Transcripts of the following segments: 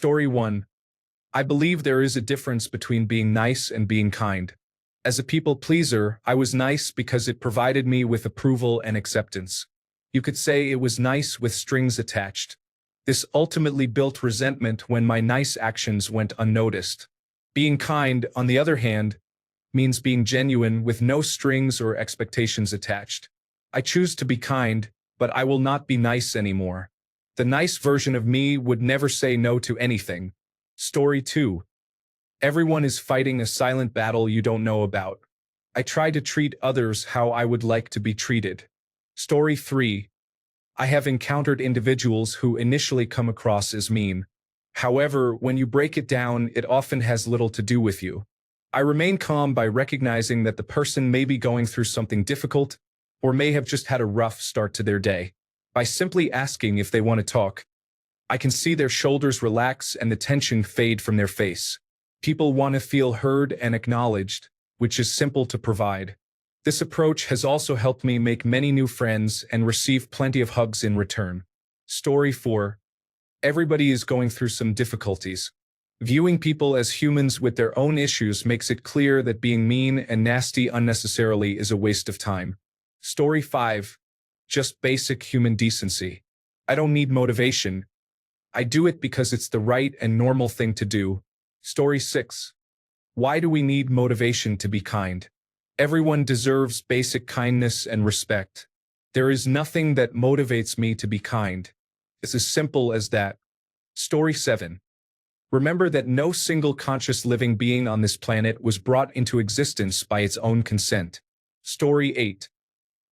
Story 1. I believe there is a difference between being nice and being kind. As a people pleaser, I was nice because it provided me with approval and acceptance. You could say it was nice with strings attached. This ultimately built resentment when my nice actions went unnoticed. Being kind, on the other hand, means being genuine with no strings or expectations attached. I choose to be kind, but I will not be nice anymore. The nice version of me would never say no to anything. Story 2. Everyone is fighting a silent battle you don't know about. I try to treat others how I would like to be treated. Story 3. I have encountered individuals who initially come across as mean. However, when you break it down, it often has little to do with you. I remain calm by recognizing that the person may be going through something difficult or may have just had a rough start to their day. By simply asking if they want to talk, I can see their shoulders relax and the tension fade from their face. People want to feel heard and acknowledged, which is simple to provide. This approach has also helped me make many new friends and receive plenty of hugs in return. Story 4. Everybody is going through some difficulties. Viewing people as humans with their own issues makes it clear that being mean and nasty unnecessarily is a waste of time. Story 5. Just basic human decency. I don't need motivation. I do it because it's the right and normal thing to do. Story 6. Why do we need motivation to be kind? Everyone deserves basic kindness and respect. There is nothing that motivates me to be kind. It's as simple as that. Story 7. Remember that no single conscious living being on this planet was brought into existence by its own consent. Story 8.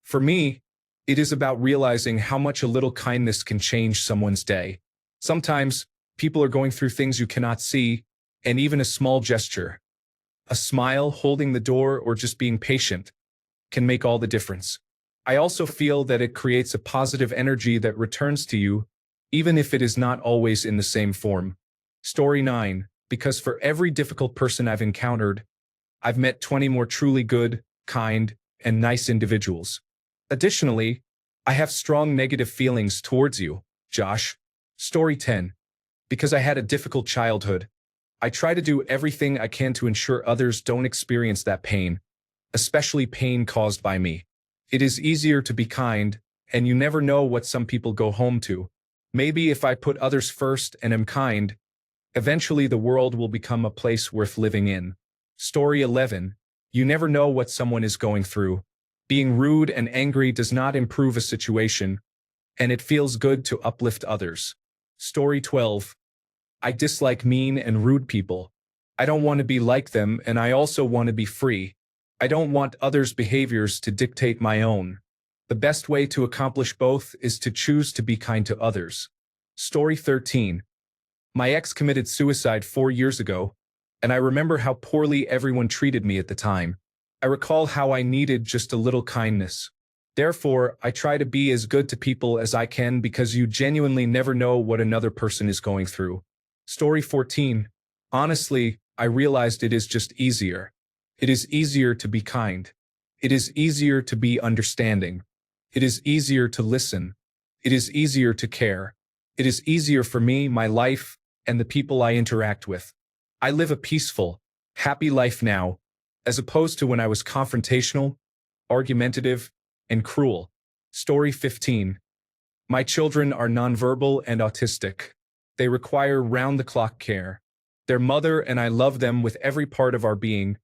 For me, it is about realizing how much a little kindness can change someone's day. Sometimes, people are going through things you cannot see, and even a small gesture, a smile, holding the door, or just being patient, can make all the difference. I also feel that it creates a positive energy that returns to you, even if it is not always in the same form. Story 9. Because for every difficult person I've encountered, I've met 20 more truly good, kind, and nice individuals. Additionally, I have strong negative feelings towards you, Josh. Story 10. Because I had a difficult childhood, I try to do everything I can to ensure others don't experience that pain, especially pain caused by me. It is easier to be kind, and you never know what some people go home to. Maybe if I put others first and am kind, eventually the world will become a place worth living in. Story 11. You never know what someone is going through. Being rude and angry does not improve a situation, and it feels good to uplift others. Story 12. I dislike mean and rude people. I don't want to be like them, and I also want to be free. I don't want others' behaviors to dictate my own. The best way to accomplish both is to choose to be kind to others. Story 13. My ex committed suicide 4 years ago, and I remember how poorly everyone treated me at the time. I recall how I needed just a little kindness. Therefore, I try to be as good to people as I can because you genuinely never know what another person is going through. Story 14. Honestly, I realized it is just easier. It is easier to be kind. It is easier to be understanding. It is easier to listen. It is easier to care. It is easier for me, my life, and the people I interact with. I live a peaceful, happy life now, as opposed to when I was confrontational, argumentative, and cruel. Story 15. My children are nonverbal and autistic. They require round-the-clock care. Their mother and I love them with every part of our being,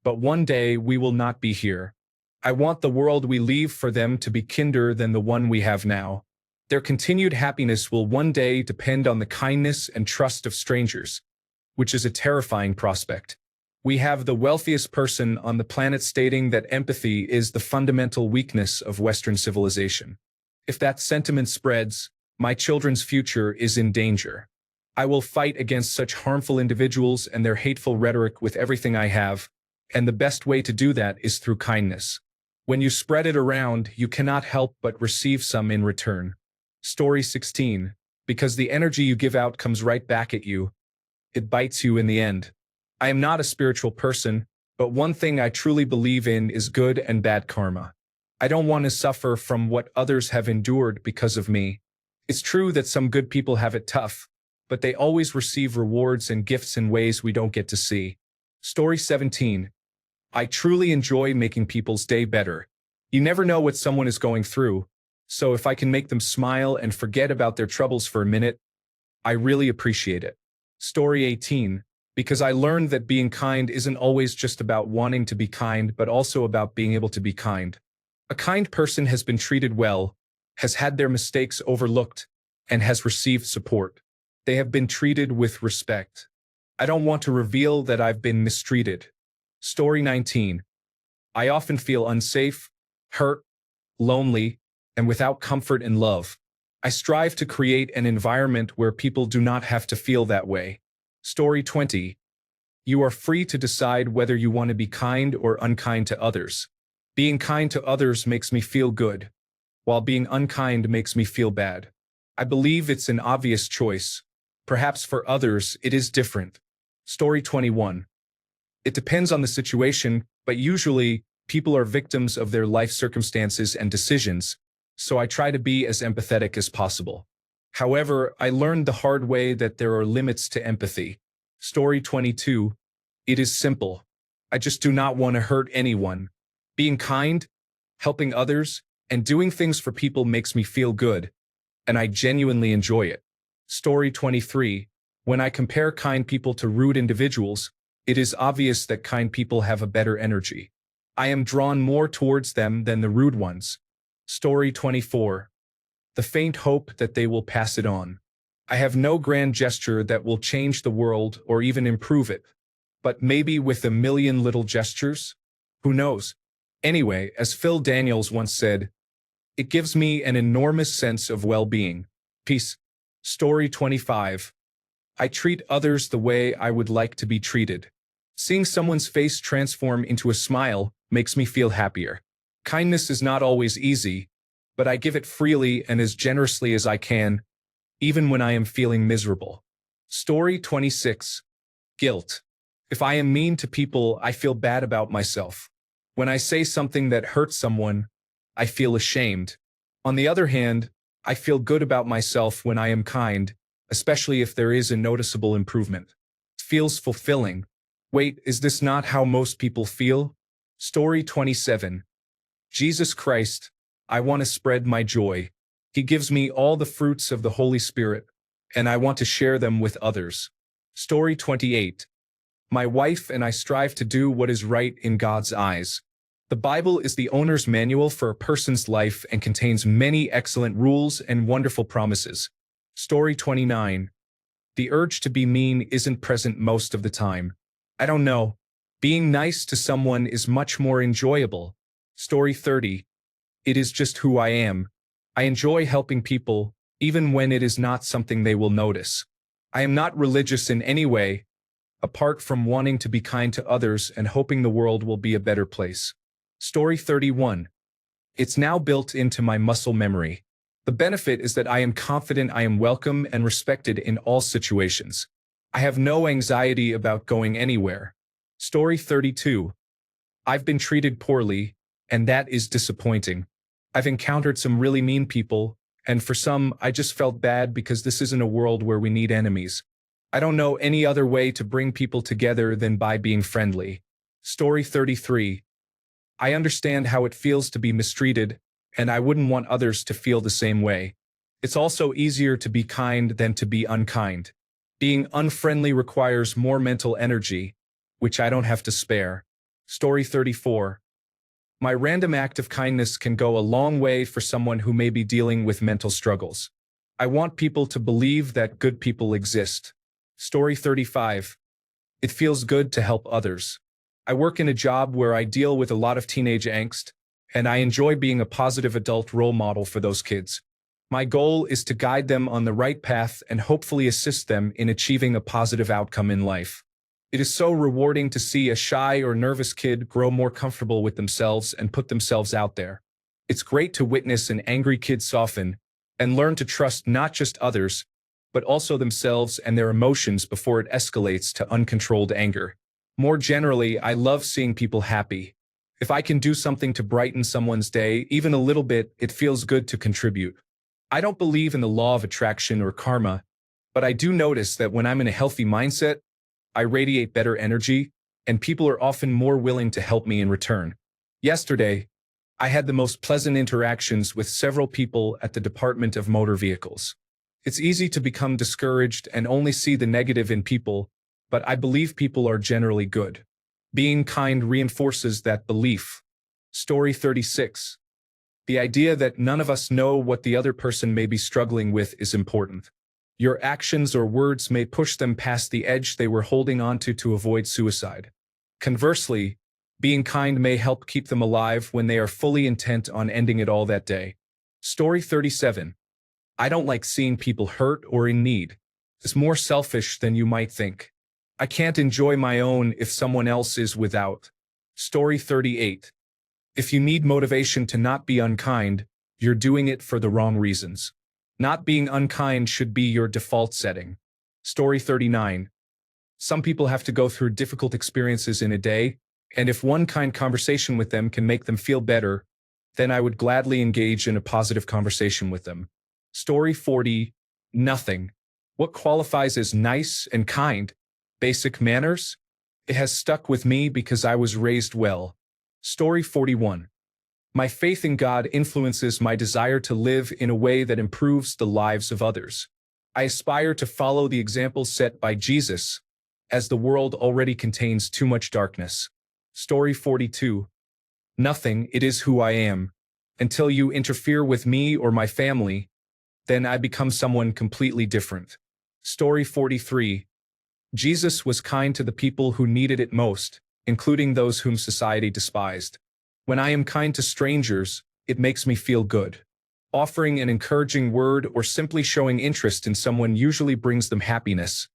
but one day we will not be here. I want the world we leave for them to be kinder than the one we have now. Their continued happiness will one day depend on the kindness and trust of strangers, which is a terrifying prospect. We have the wealthiest person on the planet stating that empathy is the fundamental weakness of Western civilization. If that sentiment spreads, my children's future is in danger. I will fight against such harmful individuals and their hateful rhetoric with everything I have, and the best way to do that is through kindness. When you spread it around, you cannot help but receive some in return. Story 16. Because the energy you give out comes right back at you, it bites you in the end. I am not a spiritual person, but one thing I truly believe in is good and bad karma. I don't want to suffer from what others have endured because of me. It's true that some good people have it tough, but they always receive rewards and gifts in ways we don't get to see. Story 17. I truly enjoy making people's day better. You never know what someone is going through, so if I can make them smile and forget about their troubles for a minute, I really appreciate it. Story 18. Because I learned that being kind isn't always just about wanting to be kind, but also about being able to be kind. A kind person has been treated well, has had their mistakes overlooked, and has received support. They have been treated with respect. I don't want to reveal that I've been mistreated. Story 19. I often feel unsafe, hurt, lonely, and without comfort and love. I strive to create an environment where people do not have to feel that way. Story 20. You are free to decide whether you want to be kind or unkind to others. Being kind to others makes me feel good, while being unkind makes me feel bad. I believe it's an obvious choice. Perhaps for others, it is different. Story 21. It depends on the situation, but usually, people are victims of their life circumstances and decisions, so I try to be as empathetic as possible. However, I learned the hard way that there are limits to empathy. Story 22. It is simple. I just do not want to hurt anyone. Being kind, helping others, and doing things for people makes me feel good, and I genuinely enjoy it. Story 23. When I compare kind people to rude individuals, it is obvious that kind people have a better energy. I am drawn more towards them than the rude ones. Story 24. The faint hope that they will pass it on. I have no grand gesture that will change the world or even improve it. But maybe with a million little gestures? Who knows? Anyway, as Phil Daniels once said, it gives me an enormous sense of well-being. Peace. Story 25. I treat others the way I would like to be treated. Seeing someone's face transform into a smile makes me feel happier. Kindness is not always easy, but I give it freely and as generously as I can, even when I am feeling miserable. Story 26. Guilt. If I am mean to people, I feel bad about myself. When I say something that hurts someone, I feel ashamed. On the other hand, I feel good about myself when I am kind, especially if there is a noticeable improvement. It feels fulfilling. Wait, is this not how most people feel? Story 27. Jesus Christ, I want to spread my joy. He gives me all the fruits of the Holy Spirit, and I want to share them with others. Story 28. My wife and I strive to do what is right in God's eyes. The Bible is the owner's manual for a person's life and contains many excellent rules and wonderful promises. Story 29. The urge to be mean isn't present most of the time. I don't know. Being nice to someone is much more enjoyable. Story 30. It is just who I am. I enjoy helping people, even when it is not something they will notice. I am not religious in any way, apart from wanting to be kind to others and hoping the world will be a better place. Story 31. It's now built into my muscle memory. The benefit is that I am confident I am welcome and respected in all situations. I have no anxiety about going anywhere. Story 32. I've been treated poorly, and that is disappointing. I've encountered some really mean people, and for some, I just felt bad because this isn't a world where we need enemies. I don't know any other way to bring people together than by being friendly. Story 33. I understand how it feels to be mistreated, and I wouldn't want others to feel the same way. It's also easier to be kind than to be unkind. Being unfriendly requires more mental energy, which I don't have to spare. Story 34. My random act of kindness can go a long way for someone who may be dealing with mental struggles. I want people to believe that good people exist. Story 35. It feels good to help others. I work in a job where I deal with a lot of teenage angst, and I enjoy being a positive adult role model for those kids. My goal is to guide them on the right path and hopefully assist them in achieving a positive outcome in life. It is so rewarding to see a shy or nervous kid grow more comfortable with themselves and put themselves out there. It's great to witness an angry kid soften and learn to trust not just others, but also themselves and their emotions before it escalates to uncontrolled anger. More generally, I love seeing people happy. If I can do something to brighten someone's day, even a little bit, it feels good to contribute. I don't believe in the law of attraction or karma, But I do notice that when I'm in a healthy mindset, I radiate better energy, and people are often more willing to help me in return. Yesterday, I had the most pleasant interactions with several people at the Department of Motor Vehicles. It's easy to become discouraged and only see the negative in people, but I believe people are generally good. Being kind reinforces that belief. Story 36. The idea that none of us know what the other person may be struggling with is important. Your actions or words may push them past the edge they were holding onto to avoid suicide. Conversely, being kind may help keep them alive when they are fully intent on ending it all that day. Story 37. I don't like seeing people hurt or in need. It's more selfish than you might think. I can't enjoy my own if someone else is without. Story 38. If you need motivation to not be unkind, you're doing it for the wrong reasons. Not being unkind should be your default setting. Story 39. Some people have to go through difficult experiences in a day, and if one kind conversation with them can make them feel better, then I would gladly engage in a positive conversation with them. Story 40. Nothing. What qualifies as nice and kind? Basic manners? It has stuck with me because I was raised well. Story 41. My faith in God influences my desire to live in a way that improves the lives of others. I aspire to follow the examples set by Jesus, as the world already contains too much darkness. Story 42. Nothing, it is who I am. Until you interfere with me or my family, then I become someone completely different. Story 43. Jesus was kind to the people who needed it most, including those whom society despised. When I am kind to strangers, it makes me feel good. Offering an encouraging word or simply showing interest in someone usually brings them happiness,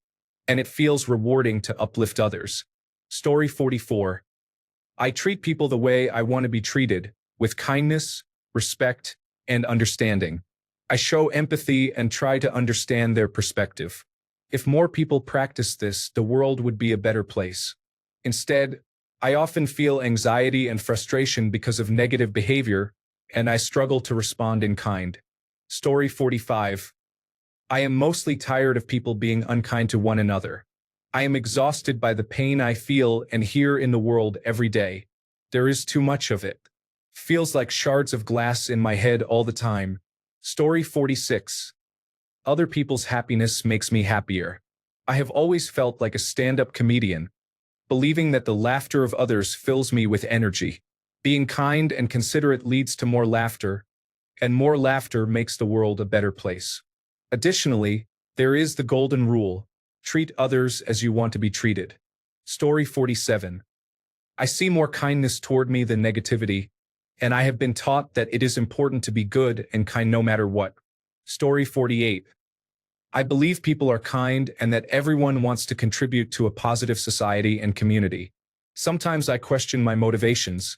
and it feels rewarding to uplift others. Story 44. I treat people the way I want to be treated, with kindness, respect, and understanding. I show empathy and try to understand their perspective. If more people practice this, the world would be a better place. Instead, I often feel anxiety and frustration because of negative behavior, and I struggle to respond in kind. Story 45. I am mostly tired of people being unkind to one another. I am exhausted by the pain I feel and hear in the world every day. There is too much of it. Feels like shards of glass in my head all the time. Story 46. Other people's happiness makes me happier. I have always felt like a stand-up comedian, believing that the laughter of others fills me with energy. Being kind and considerate leads to more laughter, and more laughter makes the world a better place. Additionally, there is the golden rule: treat others as you want to be treated. Story 47. I see more kindness toward me than negativity, and I have been taught that it is important to be good and kind no matter what. Story 48. I believe people are kind and that everyone wants to contribute to a positive society and community. Sometimes I question my motivations.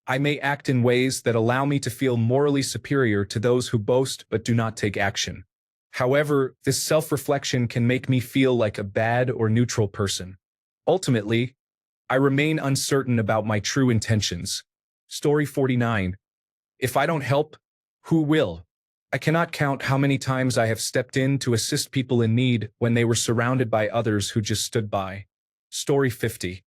I may act in ways that allow me to feel morally superior to those who boast but do not take action. However, this self-reflection can make me feel like a bad or neutral person. Ultimately, I remain uncertain about my true intentions. Story 49. If I don't help, who will? I cannot count how many times I have stepped in to assist people in need when they were surrounded by others who just stood by. Story 50.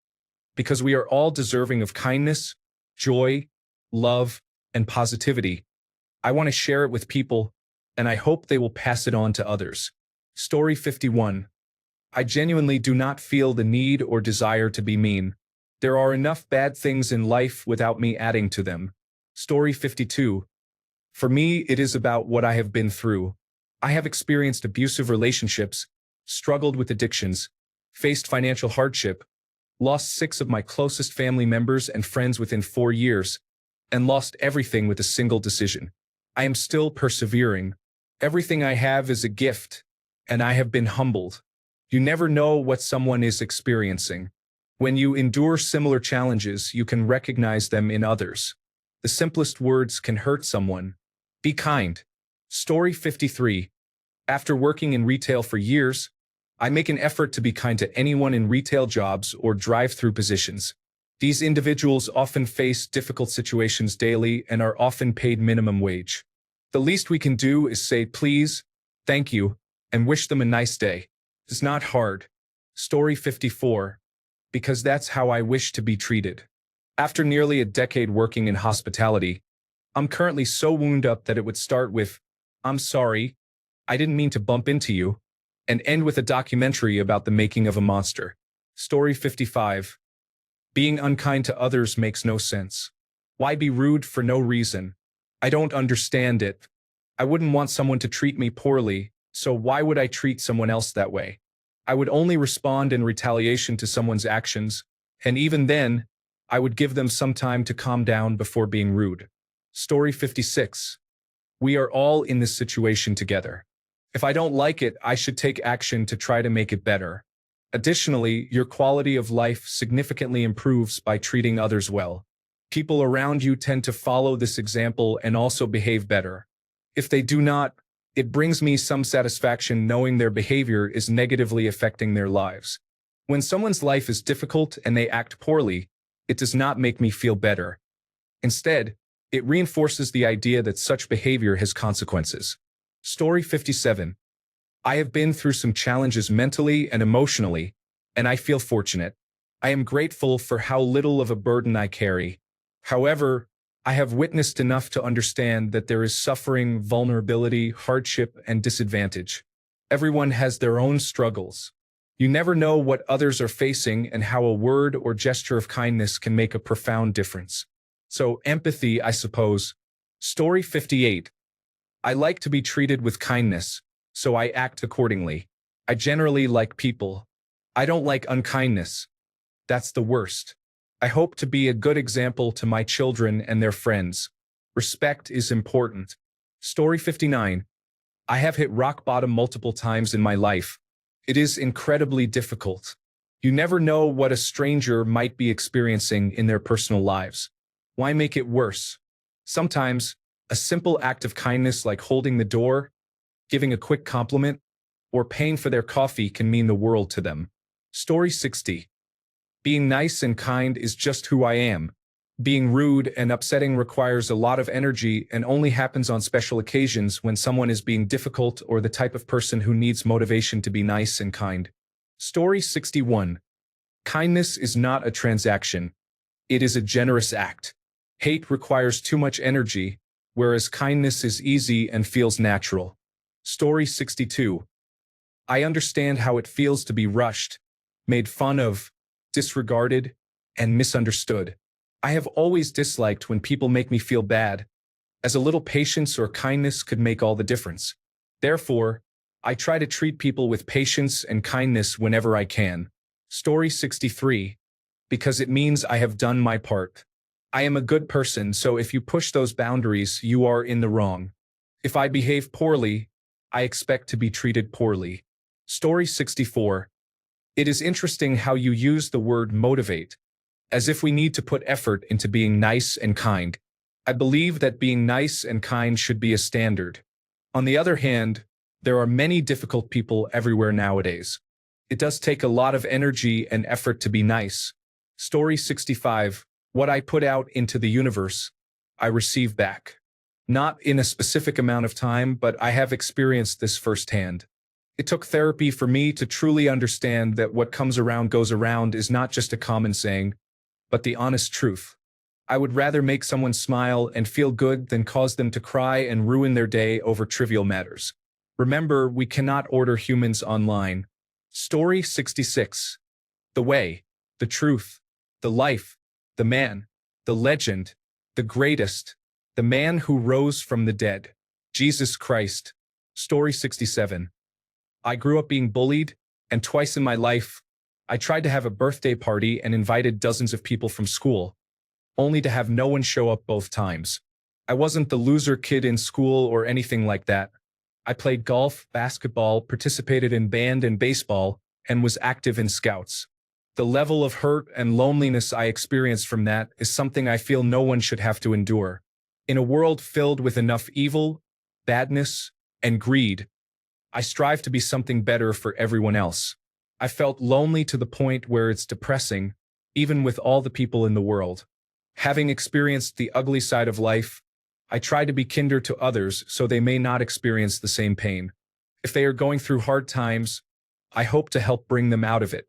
Because we are all deserving of kindness, joy, love, and positivity, I want to share it with people, and I hope they will pass it on to others. Story 51. I genuinely do not feel the need or desire to be mean. There are enough bad things in life without me adding to them. Story 52. For me, it is about what I have been through. I have experienced abusive relationships, struggled with addictions, faced financial hardship, lost 6 of my closest family members and friends within 4 years, and lost everything with a single decision. I am still persevering. Everything I have is a gift, and I have been humbled. You never know what someone is experiencing. When you endure similar challenges, you can recognize them in others. The simplest words can hurt someone. Be kind. Story 53. After working in retail for years, I make an effort to be kind to anyone in retail jobs or drive-through positions. These individuals often face difficult situations daily and are often paid minimum wage. The least we can do is say please, thank you, and wish them a nice day. It's not hard. Story 54. Because that's how I wish to be treated. After nearly a decade working in hospitality, I'm currently so wound up that it would start with, "I'm sorry, I didn't mean to bump into you," and end with a documentary about the making of a monster. Story 55. Being unkind to others makes no sense. Why be rude for no reason? I don't understand it. I wouldn't want someone to treat me poorly, so why would I treat someone else that way? I would only respond in retaliation to someone's actions, and even then, I would give them some time to calm down before being rude. Story 56. We are all in this situation together. If I don't like it, I should take action to try to make it better. Additionally, your quality of life significantly improves by treating others well. People around you tend to follow this example and also behave better. If they do not, it brings me some satisfaction knowing their behavior is negatively affecting their lives. When someone's life is difficult and they act poorly, it does not make me feel better. Instead, it reinforces the idea that such behavior has consequences. Story 57. I have been through some challenges mentally and emotionally, and I feel fortunate. I am grateful for how little of a burden I carry. However, I have witnessed enough to understand that there is suffering, vulnerability, hardship, and disadvantage. Everyone has their own struggles. You never know what others are facing and how a word or gesture of kindness can make a profound difference. So, empathy, I suppose. Story 58. I like to be treated with kindness, so I act accordingly. I generally like people. I don't like unkindness. That's the worst. I hope to be a good example to my children and their friends. Respect is important. Story 59. I have hit rock bottom multiple times in my life. It is incredibly difficult. You never know what a stranger might be experiencing in their personal lives. Why make it worse? Sometimes, a simple act of kindness like holding the door, giving a quick compliment, or paying for their coffee can mean the world to them. Story 60. Being nice and kind is just who I am. Being rude and upsetting requires a lot of energy and only happens on special occasions when someone is being difficult or the type of person who needs motivation to be nice and kind. Story 61. Kindness is not a transaction. It is a generous act. Hate requires too much energy, whereas kindness is easy and feels natural. Story 62. I understand how it feels to be rushed, made fun of, disregarded, and misunderstood. I have always disliked when people make me feel bad, as a little patience or kindness could make all the difference. Therefore, I try to treat people with patience and kindness whenever I can. Story 63. Because it means I have done my part. I am a good person, so if you push those boundaries, you are in the wrong. If I behave poorly, I expect to be treated poorly. Story 64. It is interesting how you use the word motivate, as if we need to put effort into being nice and kind. I believe that being nice and kind should be a standard. On the other hand, there are many difficult people everywhere nowadays. It does take a lot of energy and effort to be nice. Story 65. What I put out into the universe, I receive back. Not in a specific amount of time, but I have experienced this firsthand. It took therapy for me to truly understand that what comes around goes around is not just a common saying, but the honest truth. I would rather make someone smile and feel good than cause them to cry and ruin their day over trivial matters. Remember, we cannot order humans online. Story 66. The way, the truth, the life, the man, the legend, the greatest, the man who rose from the dead, Jesus Christ. Story 67. I grew up being bullied, and twice in my life, I tried to have a birthday party and invited dozens of people from school, only to have no one show up both times. I wasn't the loser kid in school or anything like that. I played golf, basketball, participated in band and baseball, and was active in scouts. The level of hurt and loneliness I experienced from that is something I feel no one should have to endure. In a world filled with enough evil, badness, and greed, I strive to be something better for everyone else. I felt lonely to the point where it's depressing, even with all the people in the world. Having experienced the ugly side of life, I try to be kinder to others so they may not experience the same pain. If they are going through hard times, I hope to help bring them out of it.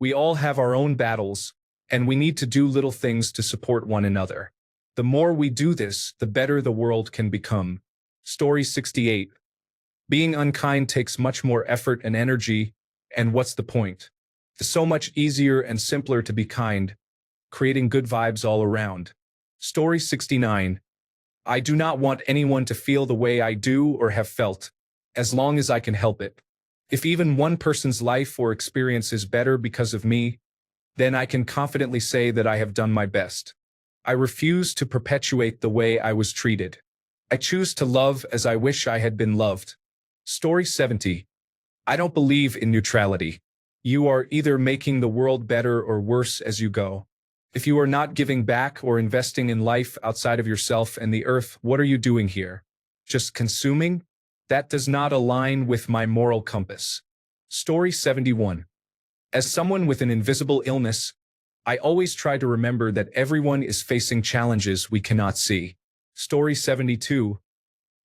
We all have our own battles, and we need to do little things to support one another. The more we do this, the better the world can become. Story 68. Being unkind takes much more effort and energy, and what's the point? It's so much easier and simpler to be kind, creating good vibes all around. Story 69. I do not want anyone to feel the way I do or have felt, as long as I can help it. If even one person's life or experience is better because of me, then I can confidently say that I have done my best. I refuse to perpetuate the way I was treated. I choose to love as I wish I had been loved. Story 70. I don't believe in neutrality. You are either making the world better or worse as you go. If you are not giving back or investing in life outside of yourself and the earth, what are you doing here? Just consuming? That does not align with my moral compass. Story 71. As someone with an invisible illness, I always try to remember that everyone is facing challenges we cannot see. Story 72.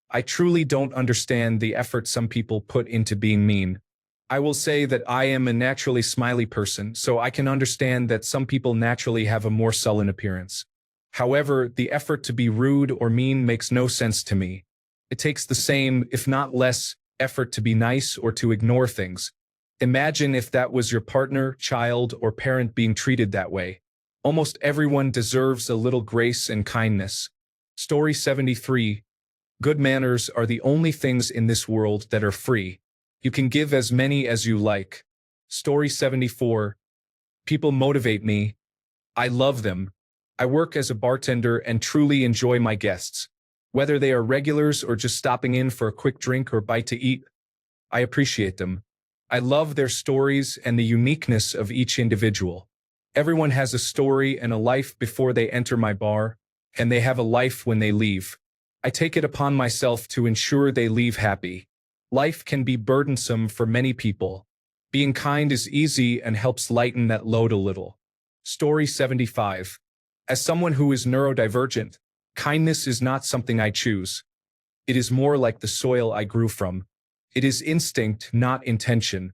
I truly don't understand the effort some people put into being mean. I will say that I am a naturally smiley person, so I can understand that some people naturally have a more sullen appearance. However, the effort to be rude or mean makes no sense to me. It takes the same, if not less, effort to be nice or to ignore things. Imagine if that was your partner, child, or parent being treated that way. Almost everyone deserves a little grace and kindness. Story 73. Good manners are the only things in this world that are free. You can give as many as you like. Story 74. People motivate me. I love them. I work as a bartender and truly enjoy my guests. Whether they are regulars or just stopping in for a quick drink or bite to eat, I appreciate them. I love their stories and the uniqueness of each individual. Everyone has a story and a life before they enter my bar, and they have a life when they leave. I take it upon myself to ensure they leave happy. Life can be burdensome for many people. Being kind is easy and helps lighten that load a little. Story 75. As someone who is neurodivergent, kindness is not something I choose. It is more like the soil I grew from. It is instinct, not intention.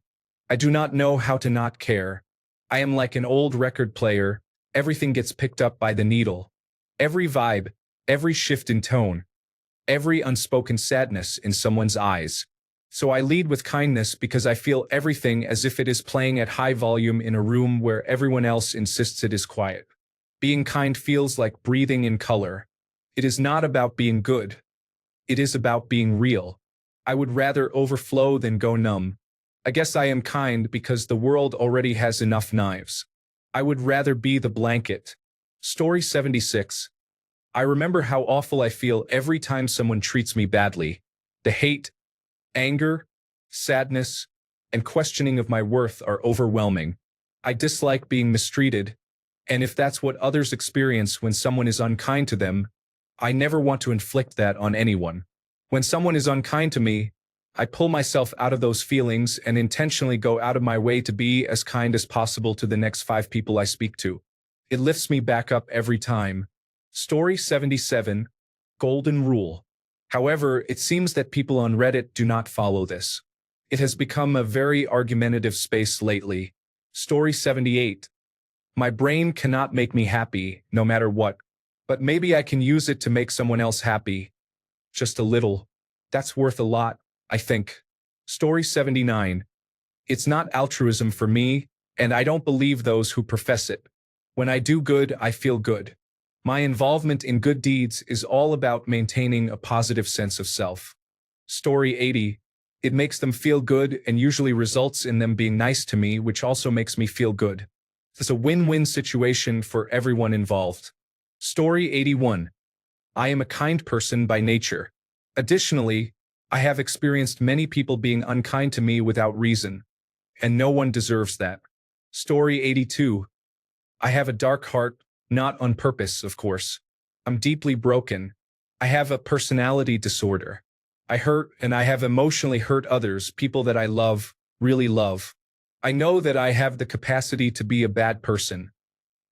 I do not know how to not care. I am like an old record player. Everything gets picked up by the needle. Every vibe, every shift in tone, every unspoken sadness in someone's eyes. So I lead with kindness because I feel everything as if it is playing at high volume in a room where everyone else insists it is quiet. Being kind feels like breathing in color. It is not about being good. It is about being real. I would rather overflow than go numb. I guess I am kind because the world already has enough knives. I would rather be the blanket. Story 76. I remember how awful I feel every time someone treats me badly. The hate, anger, sadness, and questioning of my worth are overwhelming. I dislike being mistreated, and if that's what others experience when someone is unkind to them, I never want to inflict that on anyone. When someone is unkind to me, I pull myself out of those feelings and intentionally go out of my way to be as kind as possible to the next 5 people I speak to. It lifts me back up every time. Story 77. Golden Rule. However, it seems that people on Reddit do not follow this. It has become a very argumentative space lately. Story 78. My brain cannot make me happy, no matter what. But maybe I can use it to make someone else happy. Just a little. That's worth a lot, I think. Story 79. It's not altruism for me, and I don't believe those who profess it. When I do good, I feel good. My involvement in good deeds is all about maintaining a positive sense of self. Story 80. It makes them feel good and usually results in them being nice to me, which also makes me feel good. It's a win-win situation for everyone involved. Story 81. I am a kind person by nature. Additionally, I have experienced many people being unkind to me without reason, and no one deserves that. Story 82. I have a dark heart, not on purpose, of course. I'm deeply broken. I have a personality disorder. I hurt and I have emotionally hurt others, people that I love, really love. I know that I have the capacity to be a bad person.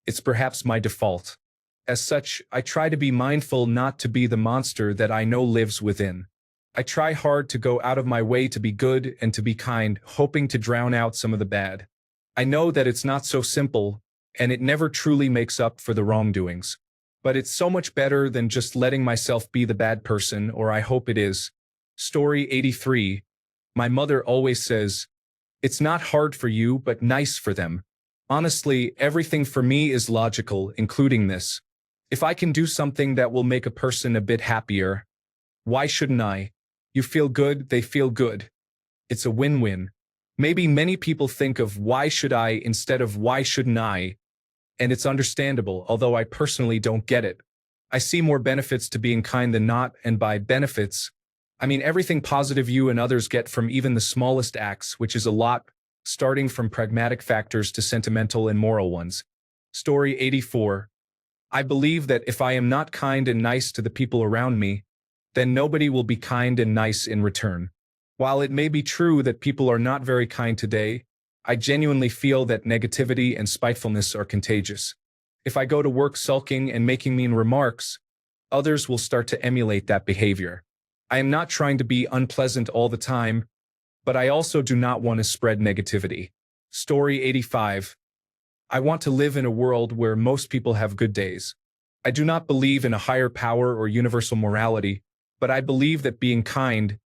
It's perhaps my default. As such, I try to be mindful not to be the monster that I know lives within. I try hard to go out of my way to be good and to be kind, hoping to drown out some of the bad. I know that it's not so simple, and it never truly makes up for the wrongdoings. But it's so much better than just letting myself be the bad person, or I hope it is. Story 83. My mother always says, "It's not hard for you, but nice for them." Honestly, everything for me is logical, including this. If I can do something that will make a person a bit happier, why shouldn't I? You feel good, they feel good. It's a win-win. Maybe many people think of why should I instead of why shouldn't I, and it's understandable, although I personally don't get it. I see more benefits to being kind than not, and by benefits, I mean everything positive you and others get from even the smallest acts, which is a lot, starting from pragmatic factors to sentimental and moral ones. Story 84. I believe that if I am not kind and nice to the people around me, then nobody will be kind and nice in return. While it may be true that people are not very kind today, I genuinely feel that negativity and spitefulness are contagious. If I go to work sulking and making mean remarks, others will start to emulate that behavior. I am not trying to be unpleasant all the time, but I also do not want to spread negativity. Story 85. I want to live in a world where most people have good days. I do not believe in a higher power or universal morality, but I believe that being kind,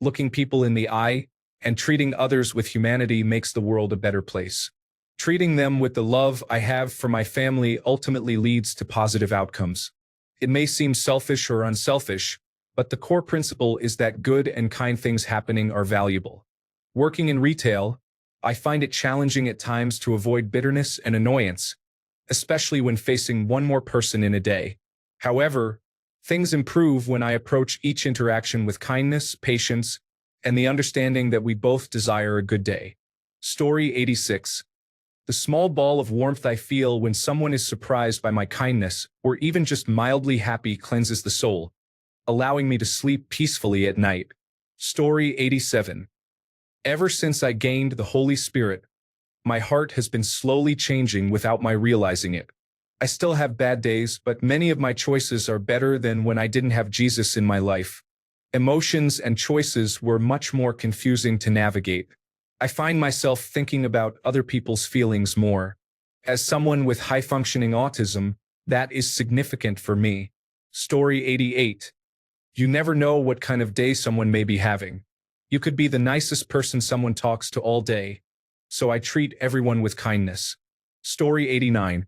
looking people in the eye, and treating others with humanity makes the world a better place. Treating them with the love I have for my family ultimately leads to positive outcomes. It may seem selfish or unselfish, but the core principle is that good and kind things happening are valuable. Working in retail, I find it challenging at times to avoid bitterness and annoyance, especially when facing one more person in a day. However, things improve when I approach each interaction with kindness, patience, and the understanding that we both desire a good day. Story 86. The small ball of warmth I feel when someone is surprised by my kindness, or even just mildly happy, cleanses the soul, allowing me to sleep peacefully at night. Story 87. Ever since I gained the Holy Spirit, my heart has been slowly changing without my realizing it. I still have bad days, but many of my choices are better than when I didn't have Jesus in my life. Emotions and choices were much more confusing to navigate. I find myself thinking about other people's feelings more. As someone with high-functioning autism, that is significant for me. Story 88. You never know what kind of day someone may be having. You could be the nicest person someone talks to all day, so I treat everyone with kindness. Story 89.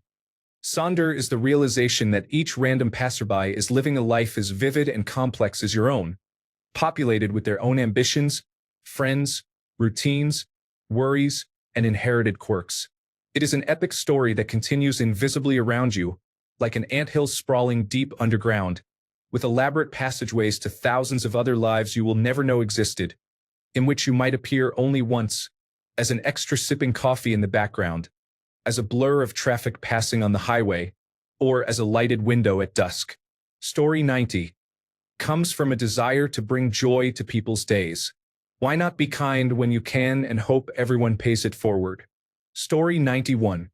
Sonder is the realization that each random passerby is living a life as vivid and complex as your own, populated with their own ambitions, friends, routines, worries, and inherited quirks. It is an epic story that continues invisibly around you, like an anthill sprawling deep underground, with elaborate passageways to thousands of other lives you will never know existed, in which you might appear only once, as an extra sipping coffee in the background, as a blur of traffic passing on the highway, or as a lighted window at dusk. Story 90. Comes from a desire to bring joy to people's days. Why not be kind when you can and hope everyone pays it forward? Story 91.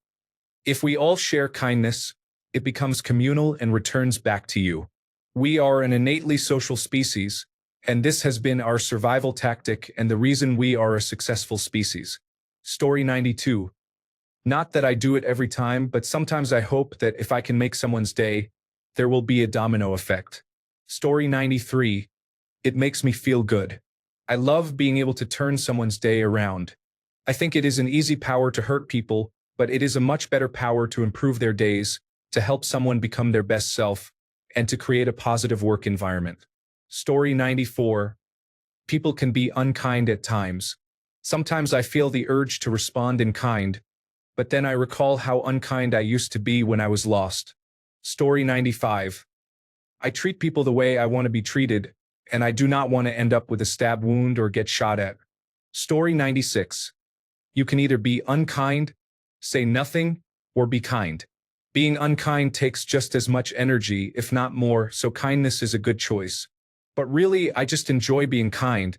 If we all share kindness, it becomes communal and returns back to you. We are an innately social species, and this has been our survival tactic and the reason we are a successful species. Story 92. Not that I do it every time, but sometimes I hope that if I can make someone's day, there will be a domino effect. Story 93. It makes me feel good. I love being able to turn someone's day around. I think it is an easy power to hurt people, but it is a much better power to improve their days, to help someone become their best self, and to create a positive work environment. Story 94. People can be unkind at times. Sometimes I feel the urge to respond in kind, but then I recall how unkind I used to be when I was lost. Story 95. I treat people the way I want to be treated, and I do not want to end up with a stab wound or get shot at. Story 96. You can either be unkind, say nothing, or be kind. Being unkind takes just as much energy, if not more, so kindness is a good choice. But really, I just enjoy being kind.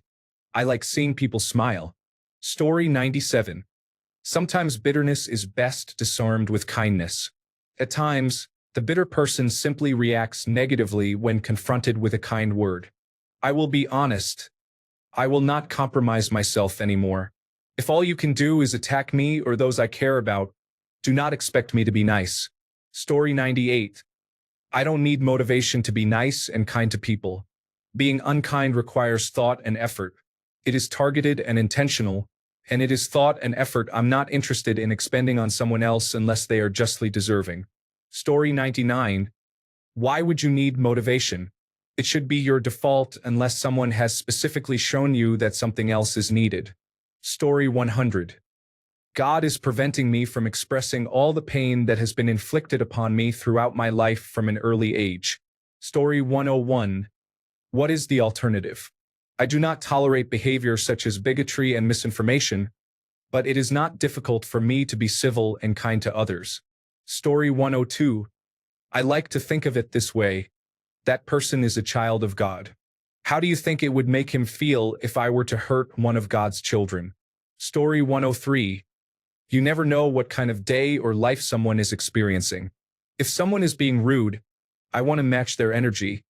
I like seeing people smile. Story 97. Sometimes bitterness is best disarmed with kindness. At times, the bitter person simply reacts negatively when confronted with a kind word. I will be honest. I will not compromise myself anymore. If all you can do is attack me or those I care about, do not expect me to be nice. Story 98. I don't need motivation to be nice and kind to people. Being unkind requires thought and effort. It is targeted and intentional, and it is thought and effort I'm not interested in expending on someone else unless they are justly deserving. Story 99. Why would you need motivation? It should be your default unless someone has specifically shown you that something else is needed. Story 100. God is preventing me from expressing all the pain that has been inflicted upon me throughout my life from an early age. Story 101. What is the alternative? I do not tolerate behavior such as bigotry and misinformation, but it is not difficult for me to be civil and kind to others. Story 102. I like to think of it this way. That person is a child of God. How do you think it would make him feel if I were to hurt one of God's children? Story 103. You never know what kind of day or life someone is experiencing. If someone is being rude, I want to match their energy,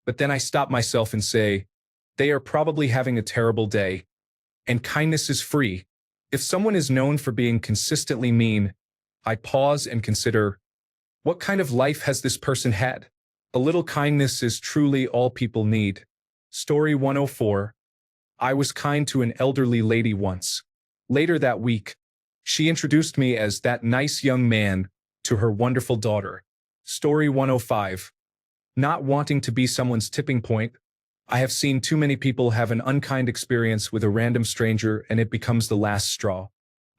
but then I stop myself and say, they are probably having a terrible day. And kindness is free. If someone is known for being consistently mean, I pause and consider, what kind of life has this person had? A little kindness is truly all people need. Story 104. I was kind to an elderly lady once. Later that week, she introduced me as that nice young man to her wonderful daughter. Story 105. Not wanting to be someone's tipping point, I have seen too many people have an unkind experience with a random stranger and it becomes the last straw.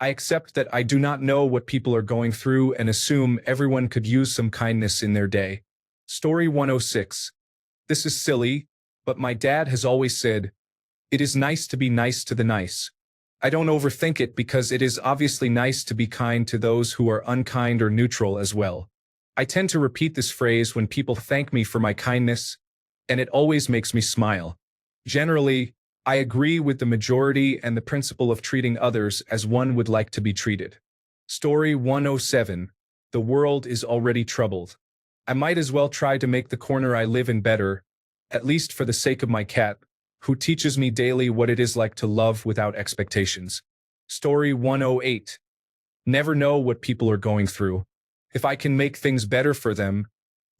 I accept that I do not know what people are going through and assume everyone could use some kindness in their day. Story 106. This is silly, but my dad has always said, it is nice to be nice to the nice. I don't overthink it because it is obviously nice to be kind to those who are unkind or neutral as well. I tend to repeat this phrase when people thank me for my kindness, and it always makes me smile. Generally, I agree with the majority and the principle of treating others as one would like to be treated. Story 107. The world is already troubled. I might as well try to make the corner I live in better, at least for the sake of my cat, who teaches me daily what it is like to love without expectations. Story 108. Never know what people are going through. If I can make things better for them,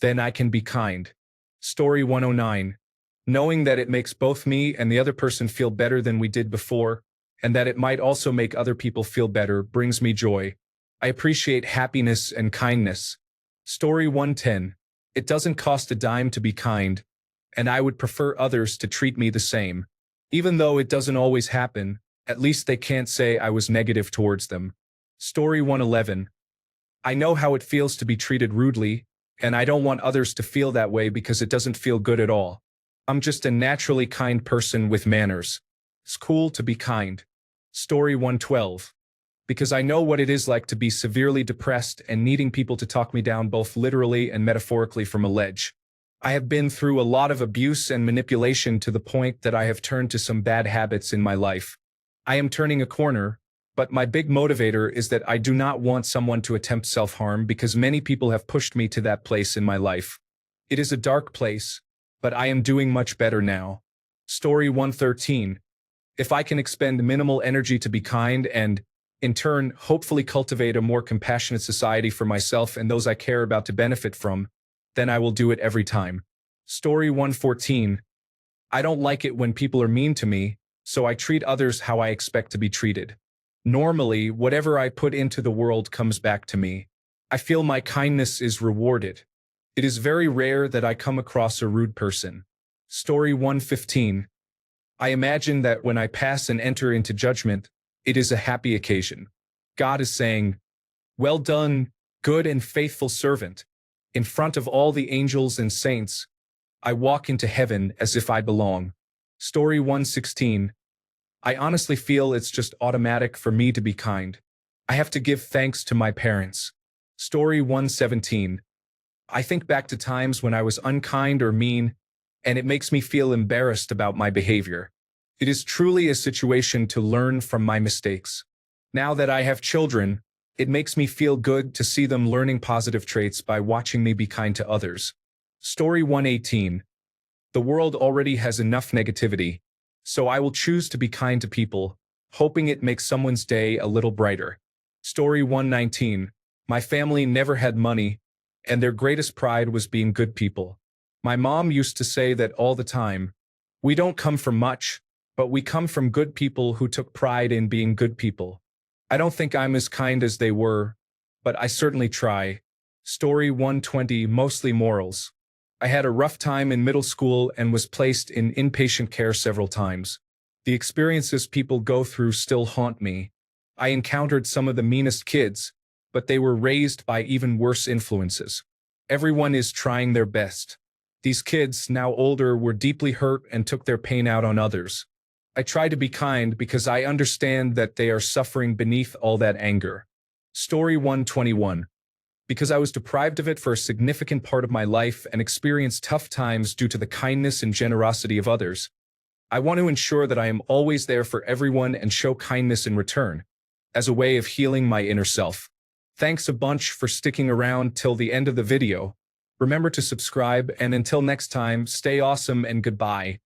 then I can be kind. Story 109. Knowing that it makes both me and the other person feel better than we did before, and that it might also make other people feel better, brings me joy. I appreciate happiness and kindness. Story 110. It doesn't cost a dime to be kind, and I would prefer others to treat me the same. Even though it doesn't always happen, at least they can't say I was negative towards them. Story 111. I know how it feels to be treated rudely, and I don't want others to feel that way because it doesn't feel good at all. I'm just a naturally kind person with manners. It's cool to be kind. Story 112. Because I know what it is like to be severely depressed and needing people to talk me down both literally and metaphorically from a ledge. I have been through a lot of abuse and manipulation to the point that I have turned to some bad habits in my life. I am turning a corner, but my big motivator is that I do not want someone to attempt self-harm because many people have pushed me to that place in my life. It is a dark place, but I am doing much better now. Story 113. If I can expend minimal energy to be kind and, in turn, hopefully cultivate a more compassionate society for myself and those I care about to benefit from, then I will do it every time. Story 114. I don't like it when people are mean to me, so I treat others how I expect to be treated. Normally, whatever I put into the world comes back to me. I feel my kindness is rewarded. It is very rare that I come across a rude person. Story 115. I imagine that when I pass and enter into judgment, it is a happy occasion. God is saying, well done, good and faithful servant. In front of all the angels and saints, I walk into heaven as if I belong. Story 116. I honestly feel it's just automatic for me to be kind. I have to give thanks to my parents. Story 117. I think back to times when I was unkind or mean, and it makes me feel embarrassed about my behavior. It is truly a situation to learn from my mistakes. Now that I have children, it makes me feel good to see them learning positive traits by watching me be kind to others. Story 118. The world already has enough negativity, so I will choose to be kind to people, hoping it makes someone's day a little brighter. Story 119. My family never had money, and their greatest pride was being good people. My mom used to say that all the time. We don't come from much, but we come from good people who took pride in being good people. I don't think I'm as kind as they were, but I certainly try. Story 120. Mostly morals. I had a rough time in middle school and was placed in inpatient care several times. The experiences people go through still haunt me. I encountered some of the meanest kids, but they were raised by even worse influences. Everyone is trying their best. These kids, now older, were deeply hurt and took their pain out on others. I try to be kind because I understand that they are suffering beneath all that anger. Story 121. Because I was deprived of it for a significant part of my life and experienced tough times due to the kindness and generosity of others, I want to ensure that I am always there for everyone and show kindness in return, as a way of healing my inner self. Thanks a bunch for sticking around till the end of the video. Remember to subscribe, and until next time, stay awesome and goodbye.